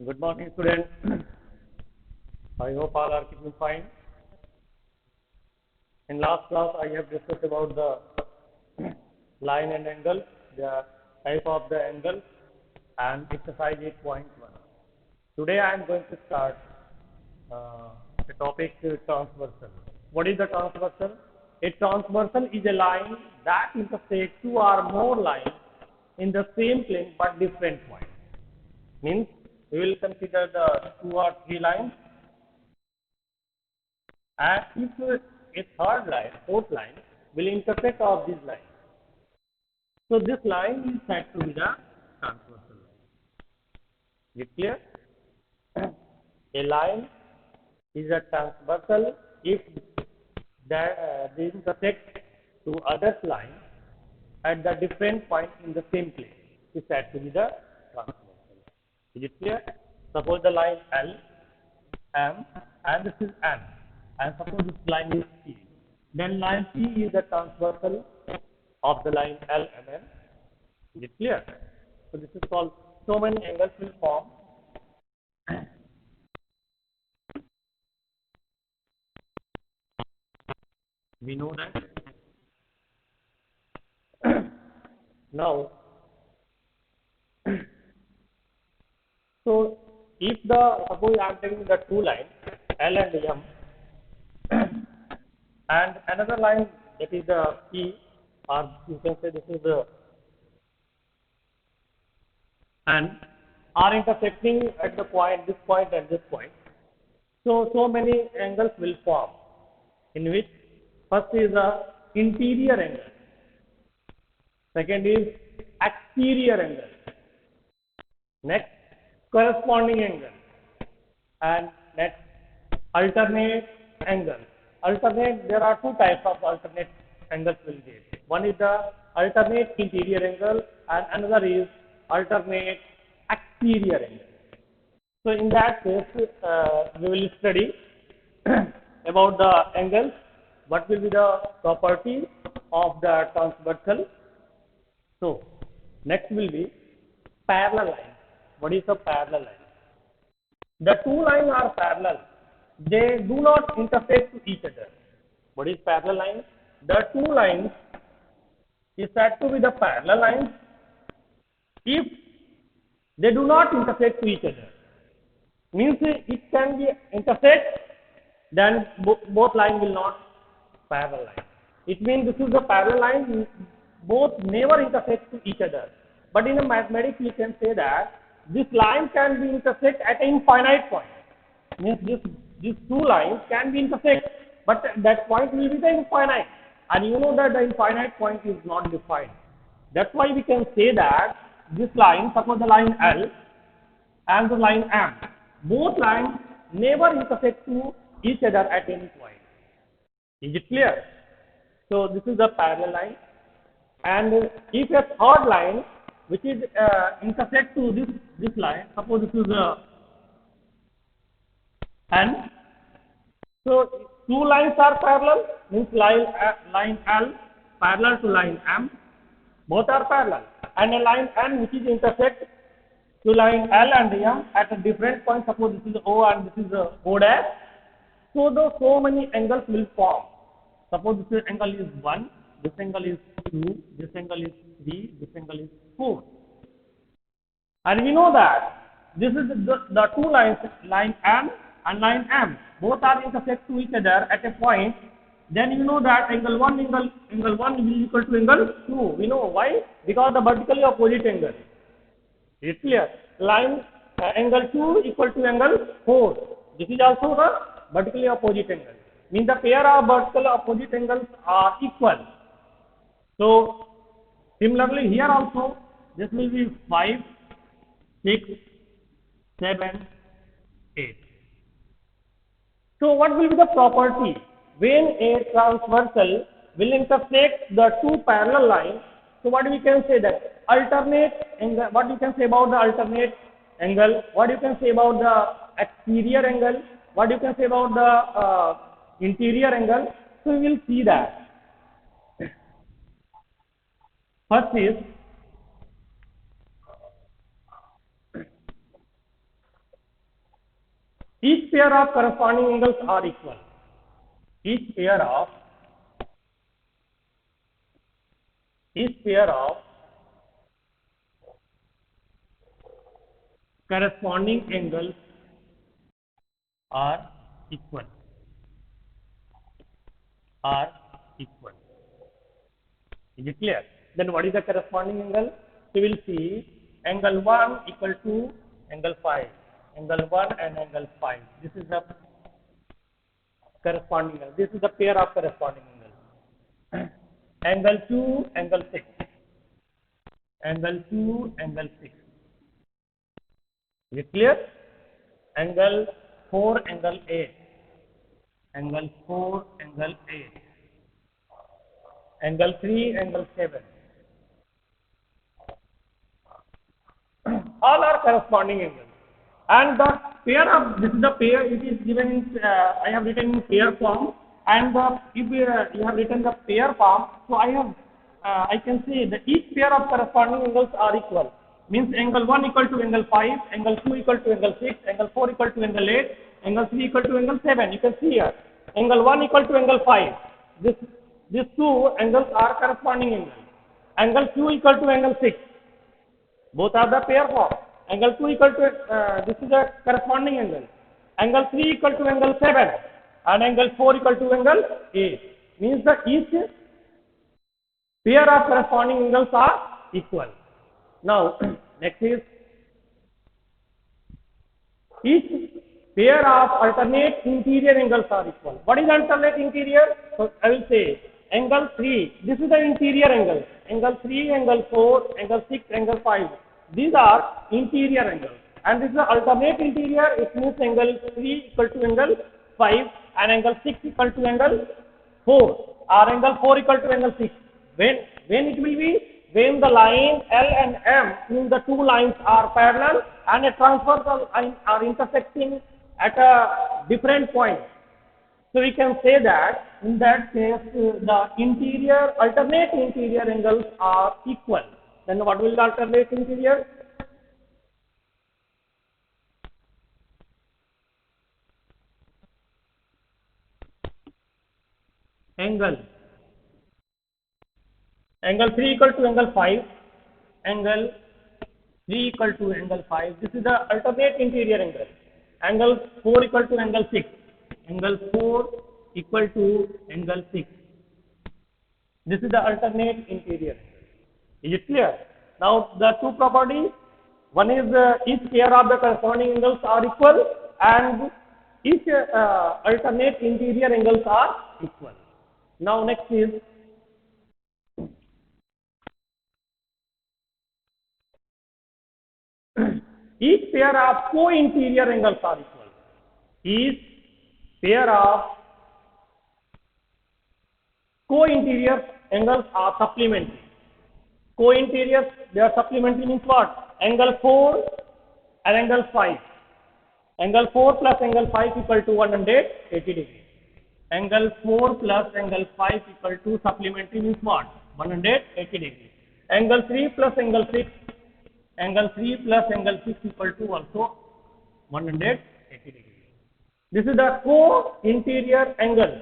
Good morning, students. I hope all are keeping fine. In last class, I have discussed about the line and angle, the type of the angle, and exercise 8.1. Today, I am going to start the topic transversal. What is the transversal? A transversal is a line that intersects two or more lines in the same plane but different points. Means we will consider the two or three lines, and if a third line, fourth line will intersect of these lines. So this line is said to be the transversal line. Is it clear? A line is a transversal if they intersect to other line at the different point in the same plane. Is said to be the transversal. Is it clear? Suppose the line L, M, and this is N, and suppose this line is P. Then line P is the transversal of the line L and N. Is it clear? So this is called, so many angles will form. We know that. Now, so if suppose I am taking the two lines L and M, and another line that is the P, or you can say this is the N, are intersecting at the point, this point and this point. So many angles will form, in which first is the interior angle, second is exterior angle, next corresponding angle, and next alternate angle. Alternate, there are two types of alternate angles will get. One is the alternate interior angle and another is alternate exterior angle. So in that case, we will study about the angles, what will be the property of the transversal. So next will be parallel line. What is a parallel line? The two lines are parallel. They do not intersect to each other. What is parallel line? The two lines is said to be the parallel lines if they do not intersect to each other. Means it can be intersect, then both lines will not parallel line. It means this is the parallel line, both never intersect to each other. But in a mathematics, you can say that this line can be intersect at an infinite point. Means these two lines can be intersect, but that point will be the infinite. And you know that the infinite point is not defined. That's why we can say that this line, suppose the line L and the line M, both lines never intersect to each other at any point. Is it clear? So this is the parallel line. And if a third line which is intersect to this line, suppose this is the N. So two lines are parallel, means line L parallel to line M, both are parallel, and a line N which is intersect to line L and M at a different point. Suppose this is O and this is O dash. So many angles will form. Suppose this angle is 1, this angle is 2, this angle is 3, this angle is 4. And we know that this is the two lines, line N and line M, both are intersect to each other at a point. Then you know that angle 1 will equal to angle 2. We know why? Because the vertically opposite angle. Is it clear? Line angle 2 equal to angle 4. This is also the vertically opposite angle. Means the pair of vertical opposite angles are equal. So similarly here also this will be 5, 6, 7, 8. So what will be the property when a transversal will intersect the two parallel lines? So what we can say that alternate angle, what you can say about the alternate angle, what you can say about the exterior angle, what you can say about the interior angle. So we will see that. First is Each pair of corresponding angles are equal. Each pair of corresponding angles are equal. Is it clear? Then what is the corresponding angle? So we will see angle 1 equal to angle 5. Angle 1 and angle 5. This is the corresponding angle. This is the pair of corresponding angles. Angle 2, angle 6. Angle 2, angle 6. Is it clear? Angle 4, angle 8. Angle 4, angle 8. Angle 3, angle 7. All are corresponding angles. And the pair of, this is the pair, it is given in, I have written in pair form. And if you have written the pair form, so I can say that each pair of corresponding angles are equal. Means angle 1 equal to angle 5, angle 2 equal to angle 6, angle 4 equal to angle 8, angle 3 equal to angle 7. You can see here, angle 1 equal to angle 5. These two angles are corresponding angles. Angle 2 equal to angle 6. Both are the pair form. Angle 2 equal to, this is a corresponding angle. Angle 3 equal to angle 7. And angle 4 equal to angle 8. Means that each pair of corresponding angles are equal. Now, next is each pair of alternate interior angles are equal. What is alternate interior? So I will say angle 3. This is the interior angle. Angle 3, angle 4, angle 6, angle 5. These are interior angles. And this is the alternate interior. It means angle 3 equal to angle 5 and angle 6 equal to angle 4 or angle 4 equal to angle 6. When it will be? When the line L and M, means the two lines are parallel and a transversal line are intersecting at a different point. So we can say that in that case the alternate interior angles are equal. Then what will the alternate interior? Angle 3 equal to angle 5, angle 3 equal to angle 5. This is the alternate interior angle. Angle 4 equal to angle 6. Angle 4 equal to angle 6. This is the alternate interior angle. Is it clear? Now the two properties. One is each pair of the corresponding angles are equal and each alternate interior angles are equal. Now next is each pair of co-interior angles are equal. Each pair of co-interior angles are supplementary. Co-interiors, they are supplementary means what? Angle 4 and angle 5. Angle 4 plus angle 5 equal to 180 degrees. Angle 4 plus angle 5 equal to supplementary means what? 180 degrees. Angle 3 plus angle 6. Angle 3 plus angle 6 equal to also 180 degrees. This is the co-interior angle.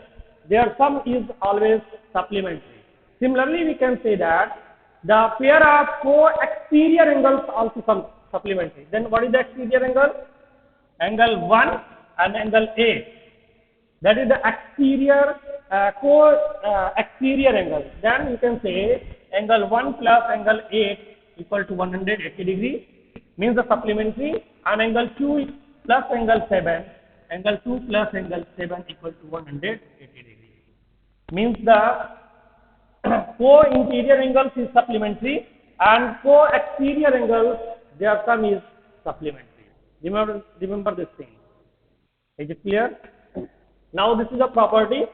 Their sum is always supplementary. Similarly, we can say that the pair of co-exterior angles also supplementary. Then what is the exterior angle? Angle 1 and angle 8. That is the exterior co-exterior angle. Then you can say angle 1 plus angle 8 equal to 180 degree means the supplementary, and angle 2 plus angle 7, angle 2 plus angle 7 equal to 180 degree means the co-interior angles is supplementary and co-exterior angles their sum is supplementary. Remember this thing. Is it clear? Now this is a property.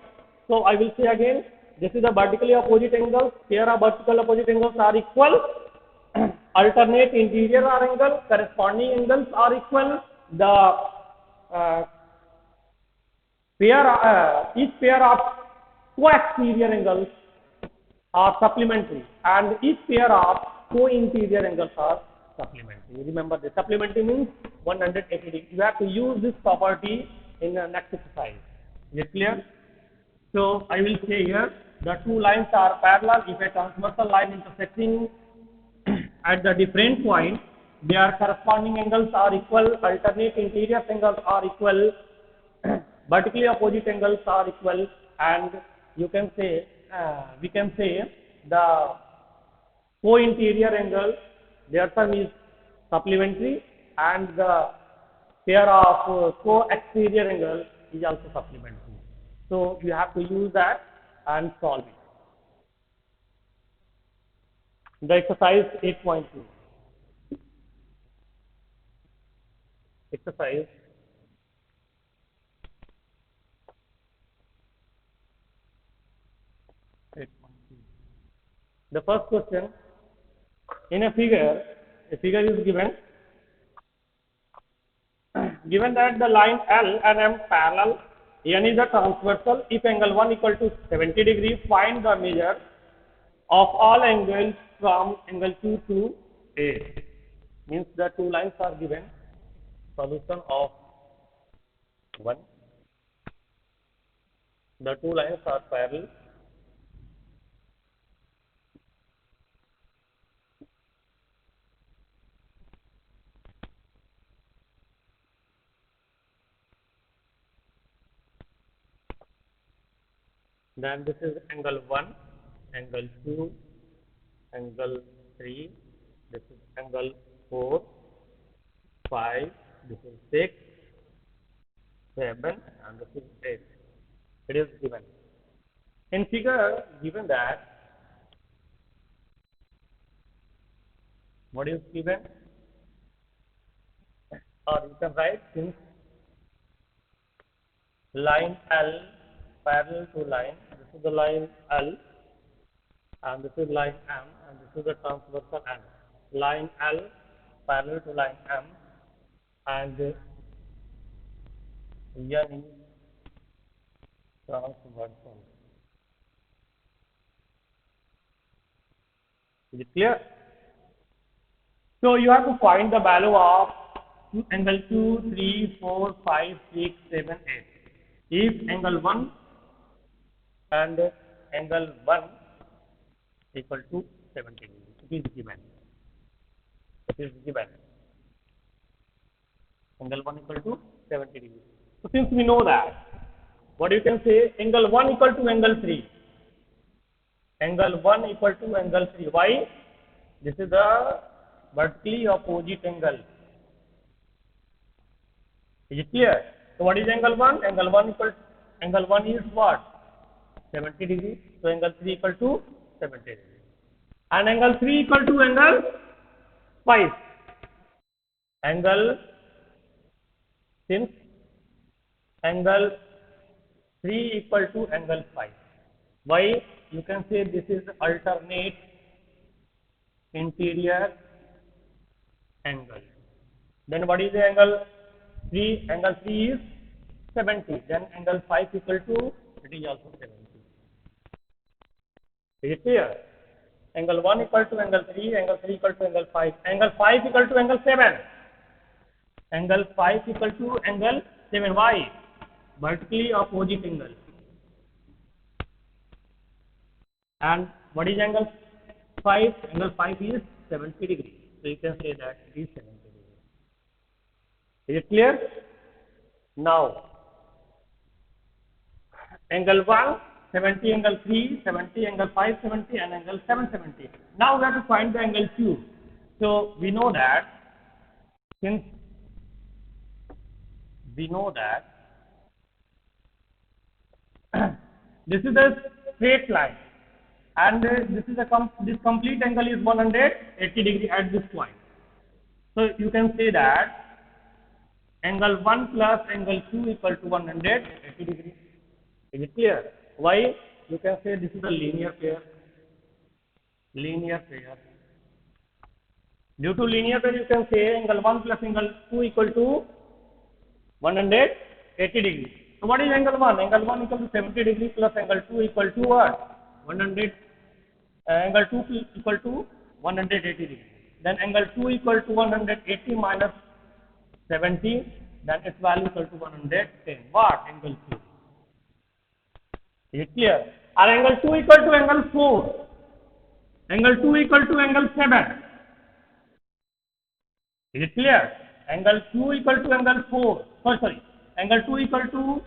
So I will say again, this is a vertically opposite angles. Pair of vertical opposite angles are equal. Alternate interior angle, corresponding angles are equal. The each pair of co-exterior angles are supplementary and each pair of co-interior angles are supplementary. Remember this. Supplementary means 180 degrees. You have to use this property in the next exercise. Is it clear? So I will say here the two lines are parallel. If a transversal line intersecting at the different point, their corresponding angles are equal, alternate interior angles are equal, vertically opposite angles are equal, and you can say we can say the co-interior angle, their sum is supplementary, and the pair of co-exterior angle is also supplementary. So you have to use that and solve it. The exercise 8.2. Exercise 8.2. The first question, in a figure is given that the line L and M parallel, N is a transversal. If angle 1 equal to 70 degrees, find the measure of all angles from angle 2 to A. Means the two lines are given. Solution of 1. The two lines are parallel. Then this is angle 1, angle 2, angle 3, this is angle 4, 5, this is 6, 7, and this is 8. It is given. In figure, given that, what is given? Or you can write, since line L parallel to line, this is the line L, and this is line M, and this is the transversal M. Line L parallel to line M, and N is transversal. Is it clear? So you have to find the value of angle 2, 3, 4, 5, 6, 7, 8. If angle 1 and angle 1 equal to 70 degrees, it is given. It is given. Angle 1 equal to 70 degrees. So since we know that, what you can say, angle 1 equal to angle 3. Angle 1 equal to angle 3. Why? This is the vertically opposite angle. Is it clear? So what is angle 1? Angle 1 is what? 70 degrees. So angle 3 equal to 70 degrees. And angle 3 equal to angle 5. Since angle 3 equal to angle 5. Why? You can say this is alternate interior angle. Then what is the angle 3? Angle 3 is 70. Then angle 5 equal to, it is also 70. Is it clear? Angle 1 equal to angle 3, angle 3 equal to angle 5, angle 5 equal to angle 7. Angle 5 equal to angle 7. Why? Vertically opposite angle. And what is angle 5? Angle 5 is 70 degrees. So you can say that it is 70 degrees. Is it clear? Now, angle 1, 70, angle 3, 70, angle 5, 70, and angle 7, 70. Now we have to find the angle Q. So we know that, since we know that this is a straight line, and this complete angle is 180 degree at this point. So you can say that angle 1 plus angle 2 equal to 180 degree. Is it clear? Why? You can say this is a linear pair. Linear pair. Due to linear pair, you can say angle 1 plus angle 2 equal to 180 degree. So what is angle 1? Angle 1 equal to 70 degree plus angle 2 equal to what? Angle 2 equal to 180 degree. Then angle 2 equal to 180 minus 70, then its value equal to 110. What? Angle Q. Is it clear? And angle 2 equal to angle 4. Angle 2 equal to angle 7. Is it clear? Angle 2 equal to angle 4. Sorry. Angle 2 equal to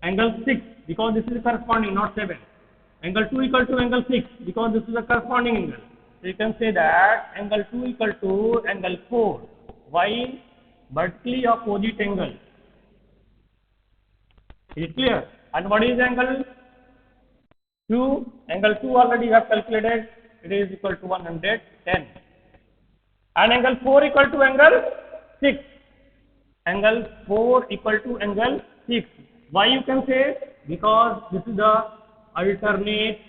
angle 6, because this is corresponding, not 7. Angle 2 equal to angle 6, because this is a corresponding angle. So you can say that angle 2 equal to angle 4. Why? Vertically opposite angle. Is it clear? And what is angle 2? Angle 2 already we have calculated. It is equal to 110. And angle 4 equal to angle 6. Angle 4 equal to angle 6. Why you can say? Because this is the alternate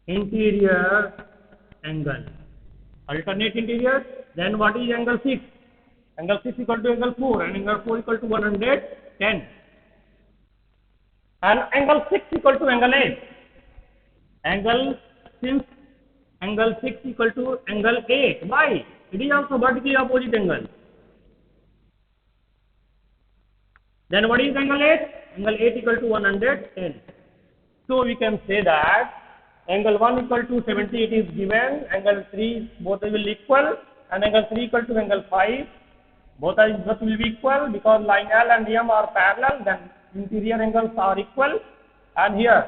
interior angle. Alternate interior. Then what is angle 6? Angle 6 equal to angle 4, and angle 4 equal to 110. And angle 6 equal to angle 8. Angle 6 equal to angle 8. Why? It is also vertically opposite angle. Then what is angle 8? Angle 8 equal to 110. So we can say that angle 1 equal to 70, it is given. Angle 3, both will equal. And angle 3 equal to angle 5. Both will be equal, because line L and M are parallel. Then interior angles are equal. And here,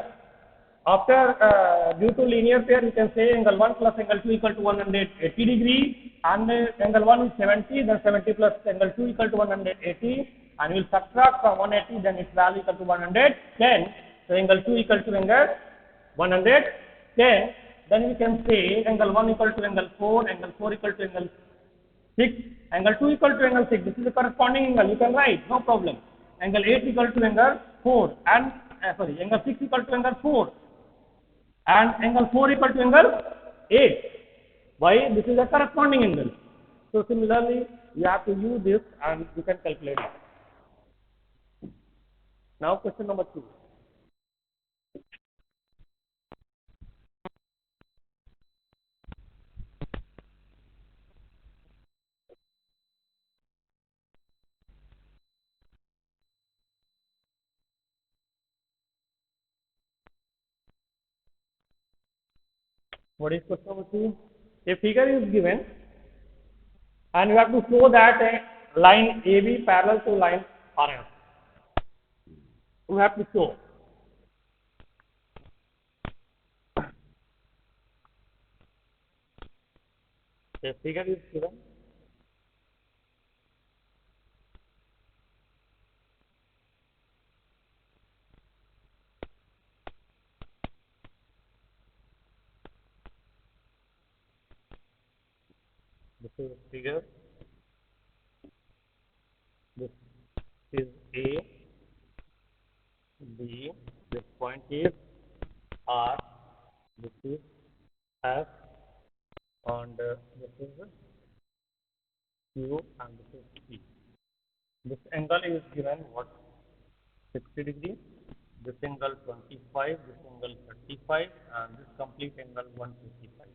after due to linear pair, you can say angle 1 plus angle 2 equal to 180 degree. And angle 1 is 70, then 70 plus angle 2 equal to 180. And we will subtract from 180, then its value equal to 110. So angle 2 equal to angle 110. Then we can say angle 1 equal to angle 4, angle 4 equal to angle 6, angle 2 equal to angle 6. This is the corresponding angle. You can write, no problem. Angle 8 equal to angle 4, and angle 6 equal to angle 4, and angle 4 equal to angle 8. Why? This is a corresponding angle. So similarly, you have to use this and you can calculate it. Now question number 2. What is question number 2? A figure is given and you have to show that a line AB parallel to line RF. You have to show. A figure is given. This is a figure. This is A, B, this point is R, this is F, and this is Q, and this is P. This angle is given what? 60 degree. This angle 25, this angle 35, and this complete angle 155.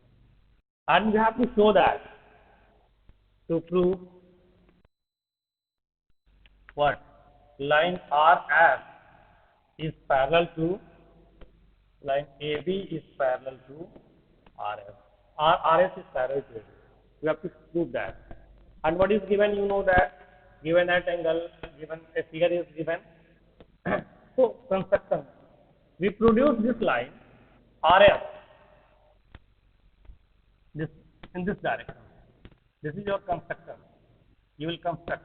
And you have to show that to prove what? Line RF is parallel to line AB is parallel to RF. RF is parallel to AB. You have to prove that. And what is given? You know that given that angle, given a figure is given. So construction, we produce this line RF this in this direction. This is your construction. You will construct.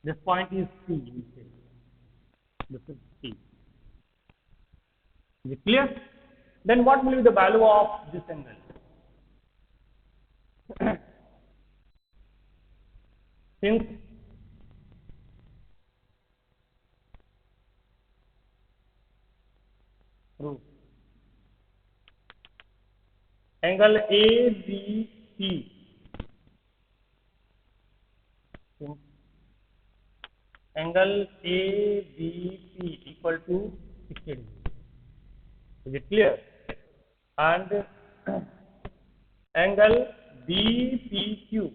This point is P. You will say. This is P. Is it clear? Then what will be the value of this angle? Since proof angle ABC, since angle ABP equal to 60 degrees. Is it clear? And angle BPQ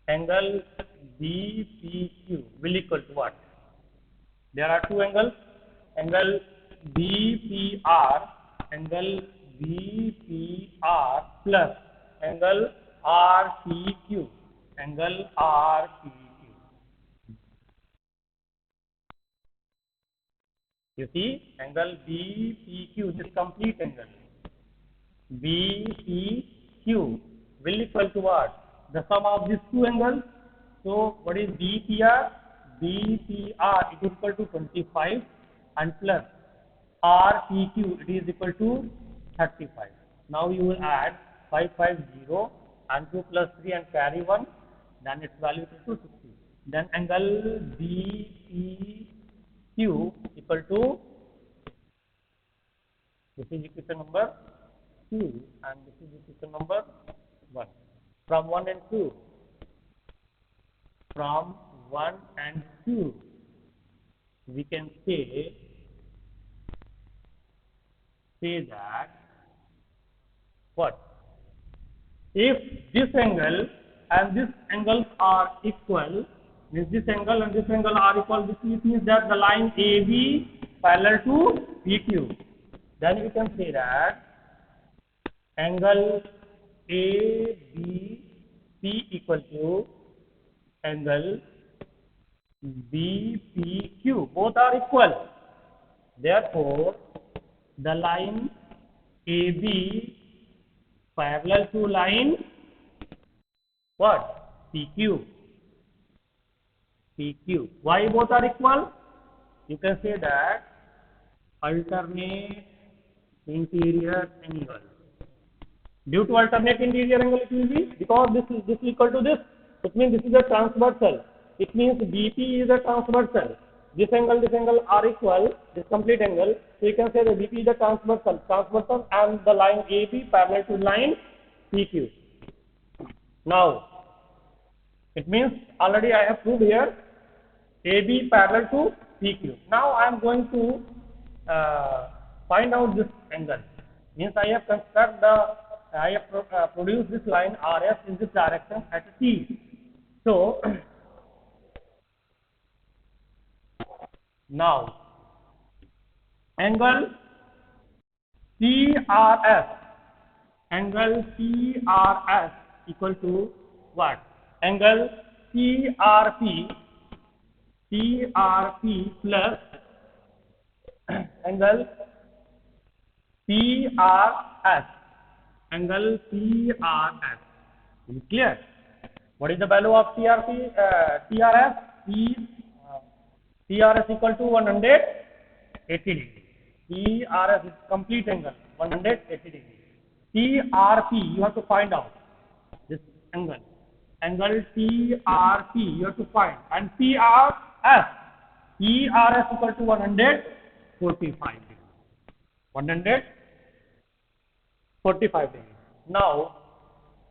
angle BPQ will equal to what? There are two angles, angle BPR, angle BPR plus angle RPQ, angle RPQ. You see, angle BPQ, this complete angle, BPQ will equal to what? The sum of these two angles. So, what is BPR? BPR it is equal to 25 and plus RPQ it is equal to 35. Now, you will add 550 and 2 plus 3 and carry 1, then its value is 260. Then angle BPQ equal to, this is equation number 2 and this is equation number 1. From 1 and 2, from 1 and 2, we can say that what? If this angle and this angles are equal, means this angle and this angle are equal, this means that the line AB parallel to PQ. Then we can say that angle ABC equal to angle BPQ. Both are equal. Therefore, the line AB parallel to line what? PQ. PQ. Why both are equal? You can say that alternate interior angle. Due to alternate interior angle, it will be because this is equal to this. It means this is a transversal. It means BP is a transversal. This angle are equal. This complete angle. So you can say that BP is a transversal, and the line AB parallel to line PQ. Now, it means already I have proved here AB parallel to PQ. Now I am going to find out this angle. Means I have produced this line RS in this direction at T. So now angle TRS equal to what? Angle TRP plus angle PRS. Angle PRS. Is it clear? What is the value of TRS? TRS equal to 180 degree. TRS is complete angle 180 degree. TRP you have to find out this angle. Angle TRP you have to find, and PRS equal to 145 degree. 145 degree. Now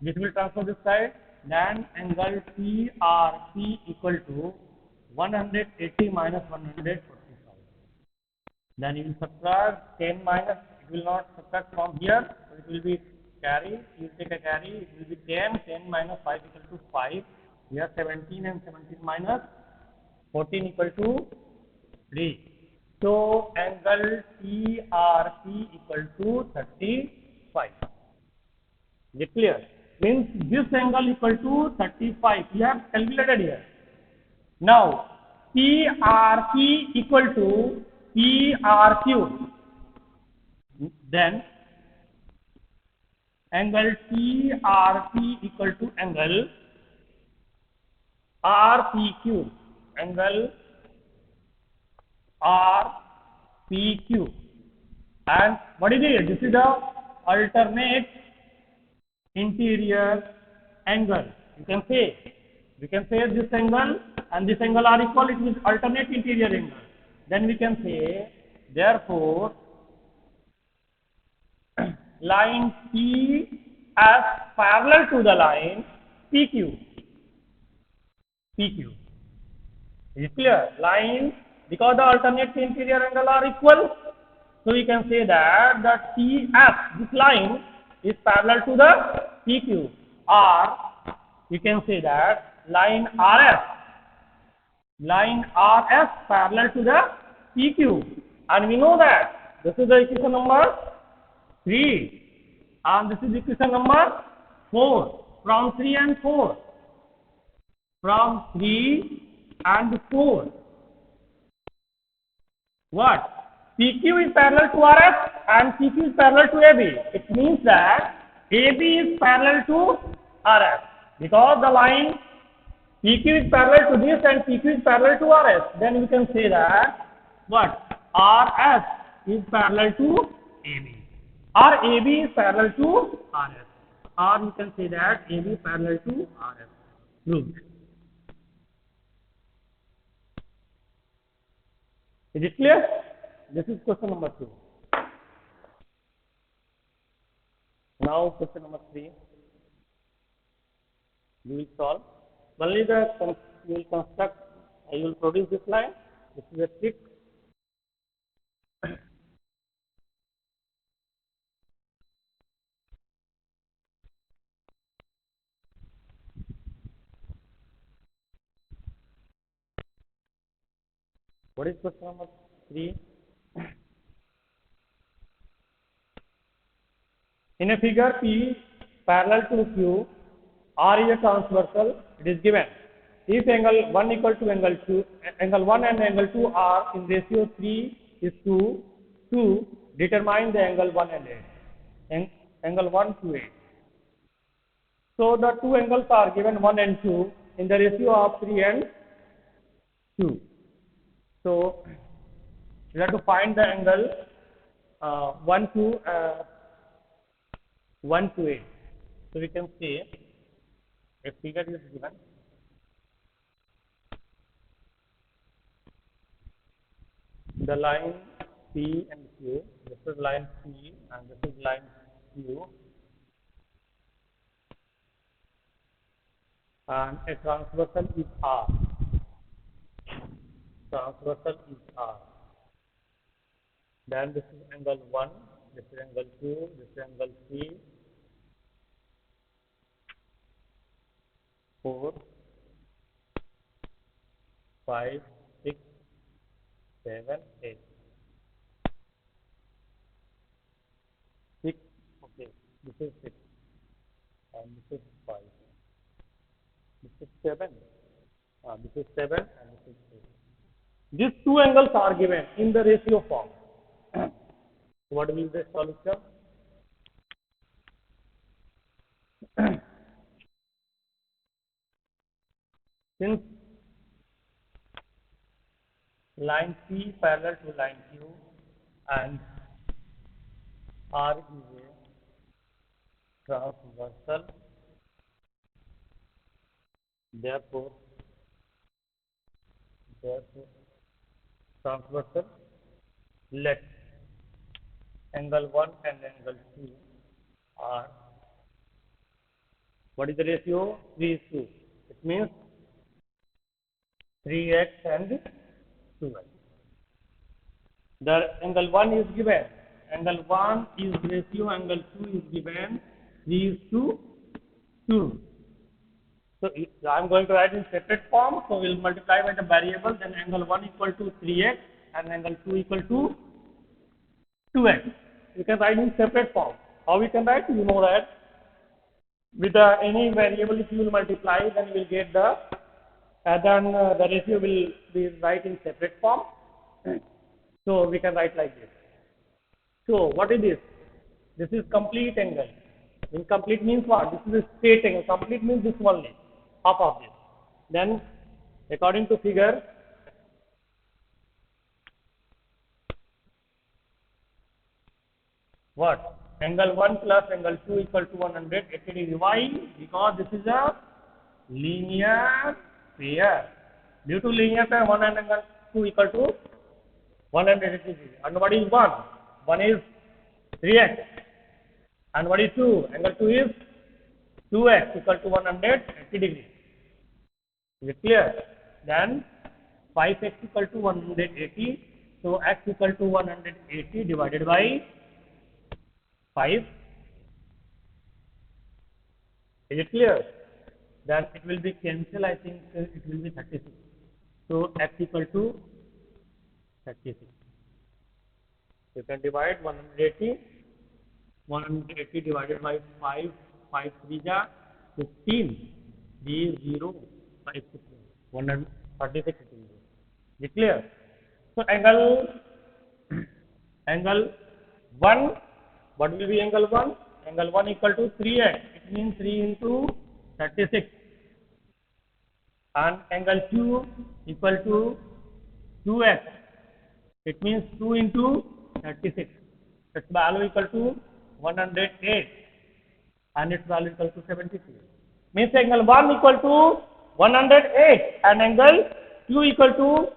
this will transfer this side. Then angle TRP equal to 180 minus 145. Then you will subtract 10 minus. It will not subtract from here. So it will be carry. You take a carry. It will be 10. 10 minus 5 equal to 5. Here 17 and 17 minus 14 equal to 3. So angle TRP equal to 35. Is it clear? Means this angle equal to 35. We have calculated here. Now PRP equal to PRQ. Then angle TRP equal to angle RPQ. Angle RPQ. And what is it? This is the alternate interior angle. We can say this angle and this angle are equal. It is alternate interior angle. Then we can say, therefore, line P as parallel to the line PQ. PQ. Is it clear? Line, because the alternate interior angle are equal, so we can say that the TF, this line, is parallel to the PQ, or we can say that line RS. Line RS parallel to the PQ, and we know that this is the equation number 3, and this is equation number 4. From 3 and 4. From 3 and 4. What? PQ is parallel to RS and PQ is parallel to AB. It means that AB is parallel to RS because the line PQ is parallel to this and PQ is parallel to RS. Then we can say that what? RS is parallel to AB. Or AB is parallel to RS. Or you can say that AB is parallel to RS. Proved. Is it clear? This is question number 2. Now question number 3. You will solve. Only you will construct, you will produce this line. This is a trick. What is question number 3? In a figure P parallel to Q, R is a transversal, it is given. If angle 1 equal to angle 2, angle 1 and angle 2 are in ratio 3 is to 2, determine the angle 1 and 8. Angle 1 to 8. So the two angles are given 1 and 2 in the ratio of 3 and 2. So we have to find the angle 1 to 8. So we can say a figure is given. The line P and Q, this is line P and this is line Q, and a transversal is R. Transversal is R. Then this is angle 1, this is angle 2, this is angle 3, 4, 5, 6, 7, 8. 6, okay, this is 6, and this is 5. This is 7, this is 7, and this is 8. These two angles are given in the ratio form. What will be the solution? Since line P parallel to line Q and R is a transversal, therefore transversal, let angle 1 and angle 2 are, what is the ratio? 3 is 2. It means 3x and 2x. The angle 1 is given. Angle 1 is ratio, angle 2 is given 3 is to 2. So I am going to write in separate form. So we will multiply by the variable. Then angle 1 equal to 3x and angle 2 equal to 2x. You can write in separate form. How we can write? You know that with any variable, if you will multiply, then you will get the the ratio will be write in separate form. So we can write like this. So what is this? This is complete angle. Incomplete means what? This is a straight angle. Complete means this only, half of this. Then according to figure, what? Angle 1 plus angle 2 equal to 180 degree. Why? Because this is a linear pair. Due to linear pair, 1 and angle 2 equal to 180 degree. And what is 1? 1 is 3x. And what is 2? Angle 2 is 2x equal to 180 degree. Is it clear? Then 5x equal to 180. So x equal to 180 divided by 5. Is it clear? then it will be cancel. I think it will be 36. So x equal to 36. You can divide 180. 180 divided by 5. 5 3 ja 15. 3 0 5 6 136. Is it clear? So angle 1. What will be angle 1? Angle 1 equal to 3x. It means 3 into 36. And angle 2 equal to 2x. It means 2 into 36. Its value equal to 108 and its value equal to 73. Means angle 1 equal to 108 and angle 2 equal to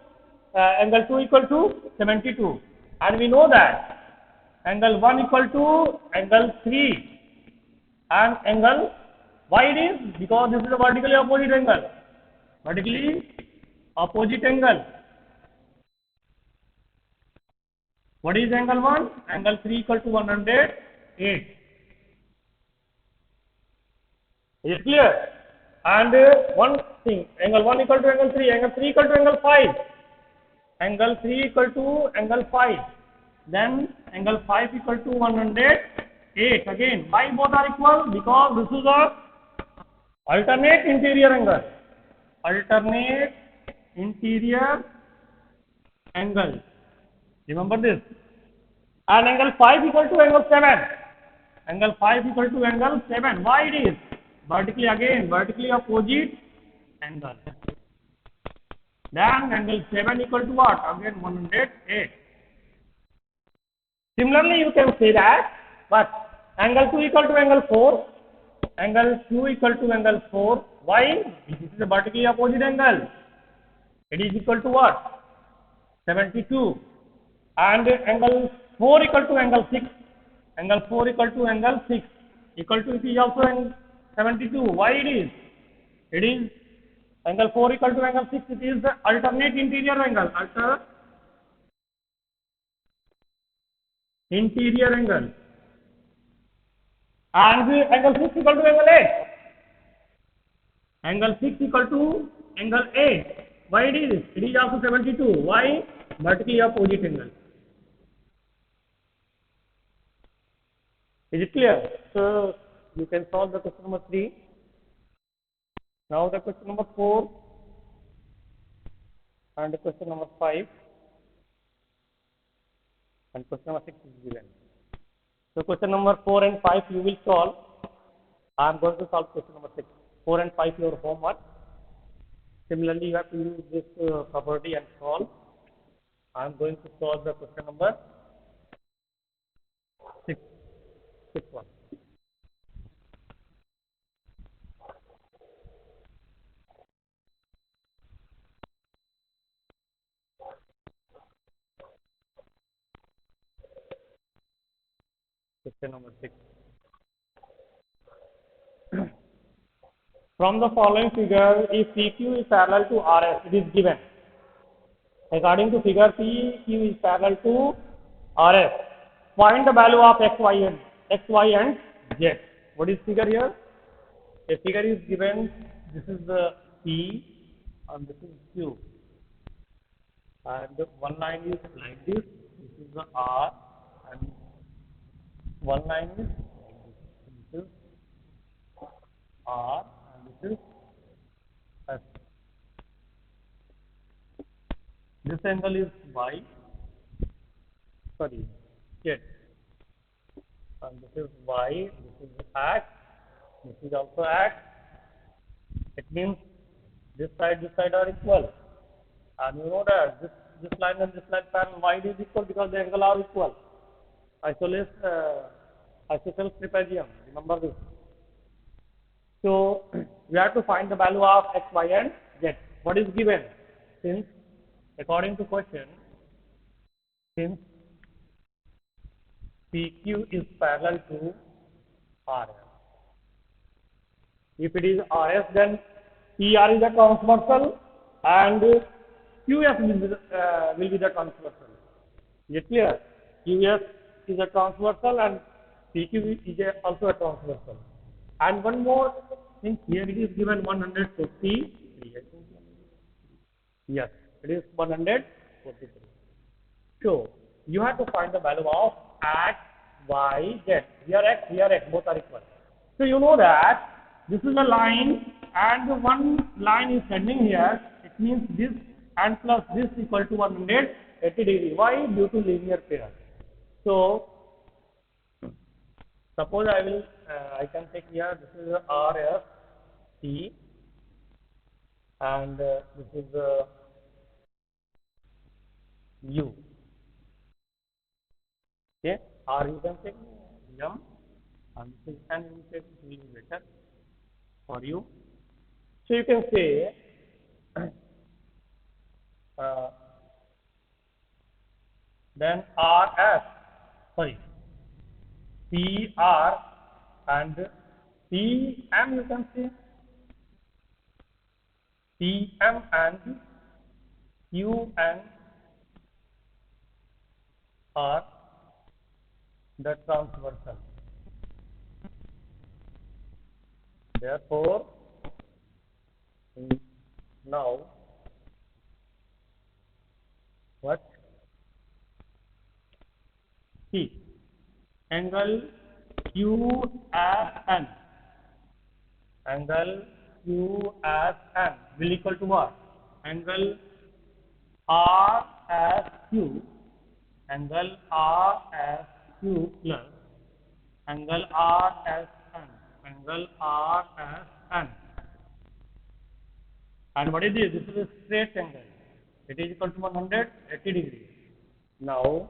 72. And we know that angle 1 equal to angle 3 and angle, why it is? Because this is a vertically opposite angle. Vertically opposite angle. What is angle 1? Angle 3 equal to 108. Is it clear? And one thing, angle 1 equal to angle 3, angle 3 equal to angle 5. Angle 3 equal to angle 5. Then angle 5 equal to 108. Again, why both are equal? Because this is a alternate interior angle. Alternate interior angle. Remember this. And angle 5 equal to angle 7. Angle 5 equal to angle 7. Why it is? Vertically again, vertically opposite angle. Then angle 7 equal to what? Again 108. Similarly, you can say that, but angle 2 equal to angle 4. Angle 2 equal to angle 4. Why? This is a vertically opposite angle. It is equal to what? 72. And angle 4 equal to angle 6. Angle 4 equal to angle 6. Equal to, it is also 72. Why it is? It is angle 4 equal to angle 6. It is the alternate interior angle. Interior angle. And angle 6 equal to angle 8. Angle 6 equal to angle 8. Why it is? It is also 72. Why? Vertically opposite angle. Is it clear? So you can solve the question number 3. Now the question number 4 and the question number 5 and question number 6 is given. So question number 4 and 5 you will solve. I am going to solve question number 6. 4 and 5 your homework. Similarly, you have to use this property and solve. I am going to solve the question number 6. 6 1. Question number 6. From the following figure, if PQ is parallel to RS, it is given. According to figure, PQ is parallel to RS. Find the value of x, y and z. What is figure here? A figure is given. This is the P and this is Q. And one line is like this. This is the R and one line is like this. This is R and this is S. This angle is Y. Sorry, Z. And this is Y. This is X. This is also X. It means this side are equal. And you know that this line and this line parallel. Why it is equal? Because the angle are equal. Isosceles trapezium. Remember this. So we have to find the value of x, y, and z. What is given? Since according to question, since PQ is parallel to RS. If it is RS, then PR is a transversal and QS will be the transversal. Is it clear? QS is a transversal and PQ is also a transversal. And one more think here it is given 143. Yes, it is 143. So you have to find the value of x, y, z. Here x, both are equal. So you know that this is a line and one line is standing here. It means this and plus this equal to 180 degree. Why? Due to linear pair. So suppose I can take here, this is R, S, T, and this is U. Okay, R you can take M, and this is N you take, it will be better for you. So you can say then RS, sorry, PR and PM you can say, PM and UN are the transversal. Therefore, now what? See, angle QSN, angle QSN will equal to what? Angle RSQ, angle RSQ plus angle RSN, angle RSN. And what is this? This is a straight angle. It is equal to 180 degrees. Now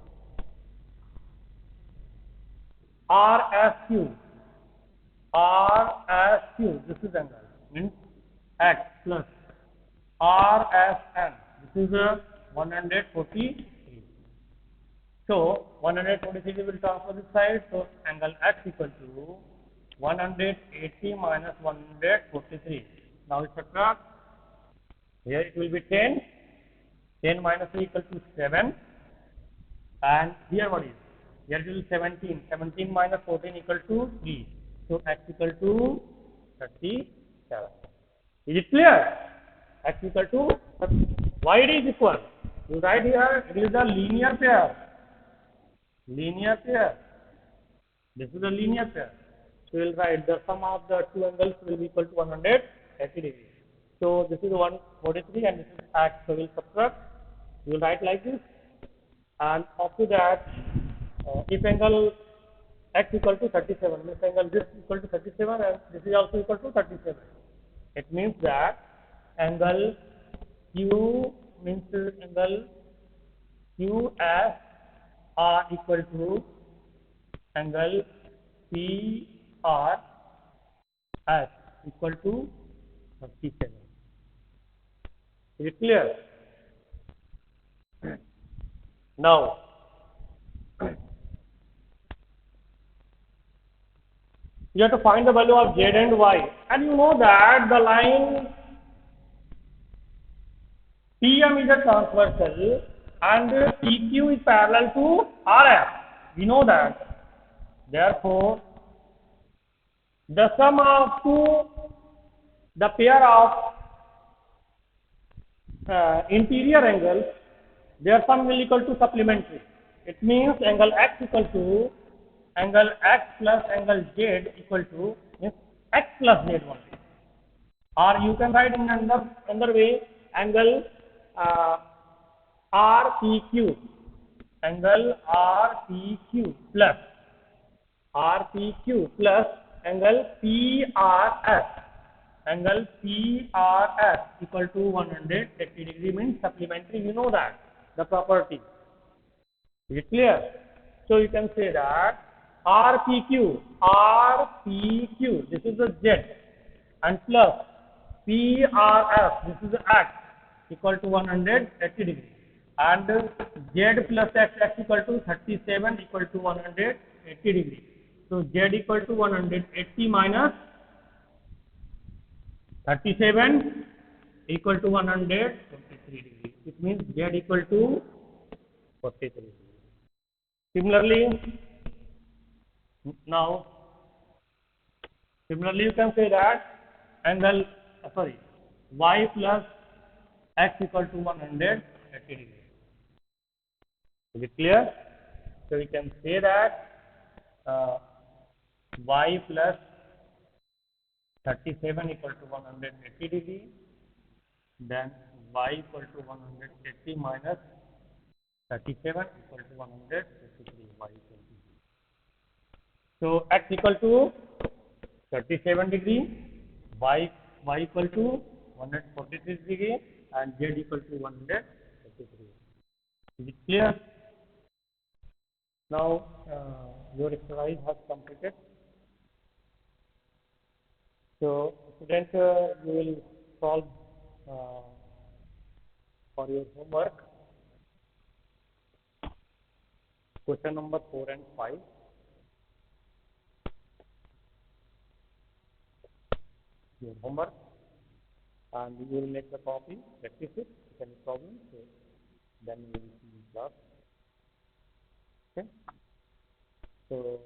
RSQ, this is angle, means X plus RSN, this is a 143. So 143 will transfer this side, so angle X equal to 180 minus 143. Now subtract, here it will be 10, 10 minus 3 equal to 7, and here what is? Here it will be 17, 17 minus 14 equal to 3, so X equal to 37. Is it clear? X equal to 30. Why it is equal? You write here, it is a linear pair. Linear pair. This is a linear pair. So we will write the sum of the two angles will be equal to 180 degrees. So this is 143 and this is X. So we will subtract. We will write like this. And after that, if angle X equal to 37, this angle this equal to 37 and this is also equal to 37. It means that angle Q means angle QS are equal to angle PRS equal to 37. Is it clear? Now, you have to find the value of Z and Y, and you know that the line PM is a transversal and PQ is parallel to RF. We know that. Therefore, the sum of the pair of interior angles, their sum will equal to supplementary. It means angle X equal to angle X plus angle Z equal to means X plus Z only. Or you can write in another way, angle RPQ, angle RPQ plus angle PRS, angle PRS equal to 180 degree means supplementary. You know that the property. Is it clear? So you can say that RPQ, this is the Z, and plus PRS, this is the X, equal to 180 degree, and Z plus X equal to 37 equal to 180 degree. So Z equal to 180 minus 37 equal to 143 degree. It means Z equal to 43 degree. Similarly, you can say that angle, sorry, y plus x equal to 180 degrees. Is it clear? So we can say that y plus 37 equal to 180 degree, then y equal to 180 minus 37 equal to 153, y equal to 0. So x equal to 37 degree, y equal to 143 degree, and z equal to 133. Is it clear? Now your exercise has completed. So student, you will solve for your homework question number 4 and 5. Your homework, and you will make the copy, practice it, if any problem, so then we will see in class. Okay. So